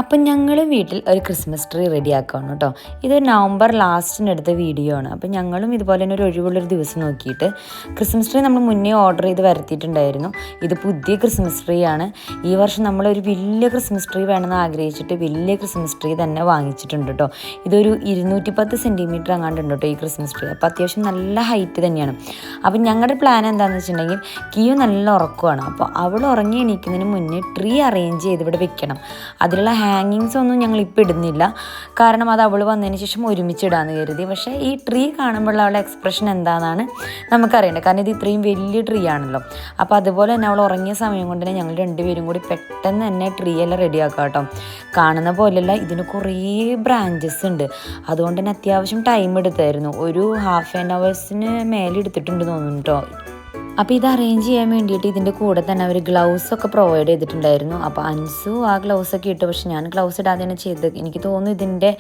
അപ്പം ഞങ്ങൾ വീട്ടിൽ ഒരു ക്രിസ്മസ് ട്രീ റെഡിയാക്കുകയാണ് കേട്ടോ. ഇത് നവംബർ ലാസ്റ്റിനെടുത്ത വീഡിയോ ആണ്. അപ്പം ഞങ്ങളും ഇതുപോലെ തന്നെ ഒരു ഒഴിവുള്ളൊരു ദിവസം നോക്കിയിട്ട് ക്രിസ്മസ് ട്രീ നമ്മൾ മുന്നേ ഓർഡർ ചെയ്ത് വരുത്തിയിട്ടുണ്ടായിരുന്നു. ഇത് പുതിയ ക്രിസ്മസ് ട്രീ ആണ്. ഈ വർഷം നമ്മളൊരു വലിയ ക്രിസ്മസ് ട്രീ വേണമെന്ന് ആഗ്രഹിച്ചിട്ട് വലിയ ക്രിസ്മസ് ട്രീ തന്നെ വാങ്ങിച്ചിട്ടുണ്ട് കേട്ടോ. ഇതൊരു 210 സെൻറ്റിമീറ്റർ അങ്ങാണ്ടുണ്ട് കേട്ടോ ഈ ക്രിസ്മസ് ട്രീ. അപ്പോൾ അത്യാവശ്യം നല്ല ഹൈറ്റ് തന്നെയാണ്. അപ്പം ഞങ്ങളുടെ പ്ലാൻ എന്താണെന്ന് വെച്ചിട്ടുണ്ടെങ്കിൽ കിയു നല്ല ഉറക്കമാണ്. അപ്പോൾ അവൾ ഉറങ്ങി എണീക്കുന്നതിന് മുന്നേ ട്രീ അറേഞ്ച് ചെയ്ത് ഇവിടെ വെക്കണം. അതിലുള്ള ഹാങ്ങിങ്സ് ഒന്നും ഞങ്ങൾ ഇപ്പോൾ ഇടുന്നില്ല, കാരണം അത് അവൾ വന്നതിന് ശേഷം ഒരുമിച്ചിടാന്ന് കരുതി. പക്ഷേ ഈ ട്രീ കാണുമ്പോഴുള്ള അവളുടെ എക്സ്പ്രഷൻ എന്താണെന്നാണ് നമുക്കറിയേണ്ടത്, കാരണം ഇത് ഇത്രയും വലിയ ട്രീ ആണല്ലോ. അപ്പോൾ അതുപോലെ തന്നെ അവൾ ഉറങ്ങിയ സമയം കൊണ്ട് തന്നെ ഞങ്ങൾ രണ്ടുപേരും കൂടി പെട്ടെന്ന് തന്നെ ട്രീ എല്ലാം റെഡിയാക്കാം കേട്ടോ. കാണുന്ന പോലെയല്ല, ഇതിന് കുറേ ബ്രാഞ്ചസ് ഉണ്ട്. അതുകൊണ്ട് തന്നെ അത്യാവശ്യം ടൈം എടുത്തായിരുന്നു. ഒരു ഹാഫ് ആൻ അവേഴ്സിന് മേലെ എടുത്തിട്ടുണ്ട് തോന്നുന്നു കേട്ടോ. അപ്പോൾ ഇത് അറേഞ്ച് ചെയ്യാൻ വേണ്ടിയിട്ട് ഇതിൻ്റെ കൂടെ തന്നെ അവർ ഗ്ലൗസൊക്കെ പ്രൊവൈഡ് ചെയ്തിട്ടുണ്ടായിരുന്നു. അപ്പോൾ അൻസു ആ ഗ്ലൗസൊക്കെ ഇട്ടു, പക്ഷെ ഞാൻ ഗ്ലൗസ് ഇടാതെയാണ് ചെയ്തത്. എനിക്ക് തോന്നുന്നു ഇതിൻ്റെ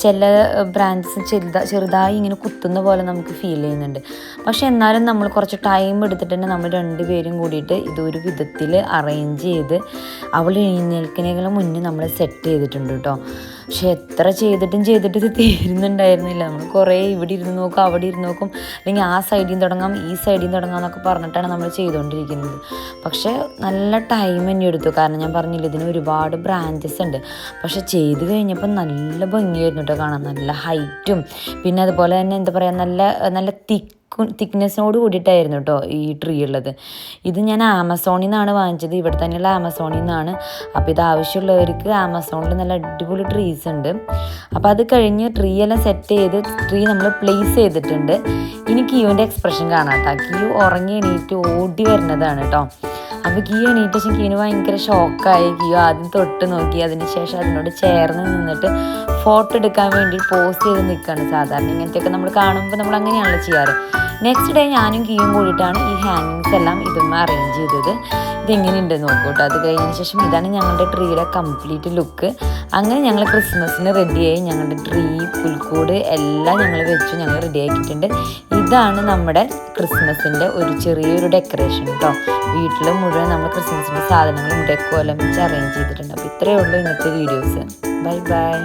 ചില ബ്രാഞ്ചസ് ചെറുതായി ഇങ്ങനെ കുത്തുന്ന പോലെ നമുക്ക് ഫീൽ ചെയ്യുന്നുണ്ട്. പക്ഷെ എന്നാലും നമ്മൾ കുറച്ച് ടൈം എടുത്തിട്ട് തന്നെ നമ്മൾ രണ്ടുപേരും കൂടിയിട്ട് ഇതൊരു വിധത്തിൽ അറേഞ്ച് ചെയ്ത് അവൾ എഴുന്നേൽക്കുന്നതിന് മുന്നേ നമ്മൾ സെറ്റ് ചെയ്തിട്ടുണ്ട് കേട്ടോ. പക്ഷെ എത്ര ചെയ്തിട്ടും ഇത് തീരുന്നുണ്ടായിരുന്നില്ല. നമ്മൾ കുറേ ഇവിടെ ഇരുന്ന് നോക്കും, അവിടെ ഇരുന്ന് നോക്കും, അല്ലെങ്കിൽ ആ സൈഡിൽ നിന്ന് തുടങ്ങാം, ഈ സൈഡിൽ നിന്ന് തുടങ്ങാം എന്നൊക്കെ പറഞ്ഞിട്ടാണ് നമ്മൾ ചെയ്തുകൊണ്ടിരിക്കുന്നത്. പക്ഷേ നല്ല ടൈം തന്നെ എടുത്തു, കാരണം ഞാൻ പറഞ്ഞില്ല ഇതിന് ഒരുപാട് ബ്രാഞ്ചസ് ഉണ്ട്. പക്ഷെ ചെയ്ത് കഴിഞ്ഞപ്പോൾ നല്ല ഭംഗിയായിരുന്നു കേട്ടോ കാണാൻ, നല്ല ഹൈറ്റും പിന്നെ അതുപോലെ തന്നെ എന്താ പറയുക, നല്ല തിക്നെസ്സിനോട് കൂടിയിട്ടായിരുന്നു കേട്ടോ ഈ ട്രീ ഉള്ളത്. ഇത് ഞാൻ ആമസോണിൽ നിന്നാണ് വാങ്ങിച്ചത്, ഇവിടെ തന്നെയുള്ള ആമസോണിൽ നിന്നാണ്. അപ്പോൾ ഇത് ആവശ്യമുള്ളവർക്ക് ആമസോണിൽ നല്ല അടിപൊളി ട്രീസ് ഉണ്ട്. അപ്പോൾ അത് കഴിഞ്ഞ് ട്രീ എല്ലാം സെറ്റ് ചെയ്ത് ട്രീ നമ്മൾ പ്ലേസ് ചെയ്തിട്ടുണ്ട്. ഇനി കിയുവിൻ്റെ എക്സ്പ്രഷൻ കാണാം കേട്ടോ. കിയു ഉറങ്ങി എണീറ്റ് ഓടി വരുന്നതാണ് കേട്ടോ. അപ്പോൾ കിയു എണീറ്റ ശേഷം കിയുവിന് ഭയങ്കര ഷോക്കായി. കിയു ആദ്യം തൊട്ട് നോക്കി, അതിന് ശേഷം അതിനോട് ചേർന്ന് നിന്നിട്ട് ഫോട്ടോ എടുക്കാൻ വേണ്ടി പോസ് ചെയ്ത് നിൽക്കുകയാണ്. സാധാരണ ഇങ്ങനത്തെയൊക്കെ നമ്മൾ കാണുമ്പോൾ നമ്മൾ അങ്ങനെയാണല്ലോ ചെയ്യാറ്. നെക്സ്റ്റ് ഡേ ഞാനും കിയും കൂടിയിട്ടാണ് ഈ ഹാങ്ങിങ്സ് എല്ലാം ഇതൊന്ന് അറേഞ്ച് ചെയ്തത്. ഇതെങ്ങനെയുണ്ടെന്ന് നോക്കൂ കേട്ടോ. അത് കഴിഞ്ഞതിന് ശേഷം ഇതാണ് ഞങ്ങളുടെ ട്രീയുടെ കംപ്ലീറ്റ് ലുക്ക്. അങ്ങനെ ഞങ്ങൾ ക്രിസ്മസിന് റെഡിയായി. ഞങ്ങളുടെ ട്രീ, പുൽക്കൂട് എല്ലാം ഞങ്ങൾ വെച്ചു, ഞങ്ങൾ റെഡി ആക്കിയിട്ടുണ്ട്. ഇതാണ് നമ്മുടെ ക്രിസ്മസിൻ്റെ ഒരു ചെറിയൊരു ഡെക്കറേഷൻ കേട്ടോ. വീട്ടിൽ മുഴുവൻ നമ്മൾ ക്രിസ്മസിൻ്റെ സാധനങ്ങളും ഡെക്കോ എല്ലാം വെച്ച് അറേഞ്ച് ചെയ്തിട്ടുണ്ട്. അപ്പോൾ ഇത്രയേ ഉള്ളൂ ഇന്നത്തെ വീഡിയോസ്. Bye bye.